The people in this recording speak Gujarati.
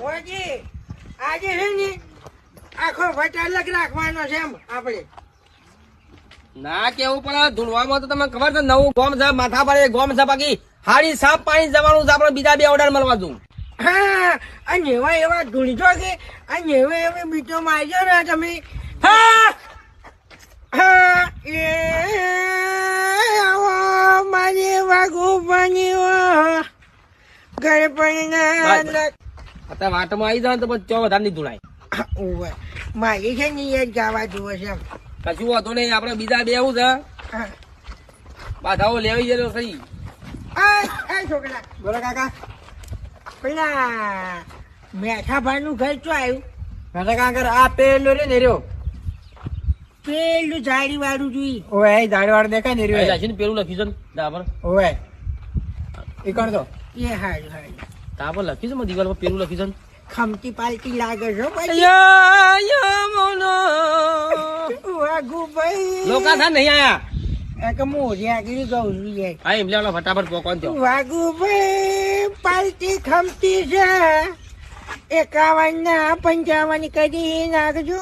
ઓજી આજે છે ને આખો ફટ અલગ રાખવાનો છે એમ આપણે ના કેવું પણ ધૂળવામાં તો તમને ખબર છે નવું ગોમ છે માથા પર ગોમ છે બાકી હારી સાફ પાણી જવાનું છે આપણે બીજા બે ઓર્ડર મળવા દઉં હા અને એવા ધૂળજો કે અને એવી બીજો મારજો ને તમે હા હા એ આવો મારી વાગુ બન્યો ગણપણના અત્યારે વાટમાં આવી જાય તો પછી ચો વધારે નહીં ધૂળાય ઓવે મારી છે ને એ ગાવા જુઓ છે એમ કશું વાંધો નહીં આપણે બીજા બે એવું છે હા પાછાઓ લેવી જતો સહી આ છોકરા બોલો કાકા પેલા મેઠા ભાઈનું ઘર શું આવ્યું મેઠા કાકા આ પેલું રે ને રહ્યો પેલું જાડી વાળું જોઈ ઓય એ દાઢી વાળો દેખાય ને રહ્યો લખીને પેલું લખ્યું છે ને ડાબર ઓય એ કોણ તો એ હારું હારું ડાબર લખ્યું છે ને દિવાલ પર પેલું લખ્યું છે ખમતી પાલતી લાગે છે વાઘુ ભાઈ લોકા થા નહીં આયા એક મોરી આગળ ગૌ છું હા એમ લેવાનો ફટાફટ પોકોન થયો વાઘુ ભાઈ પાલતી ખમતી છે 51 ના 55 કરી નાખજો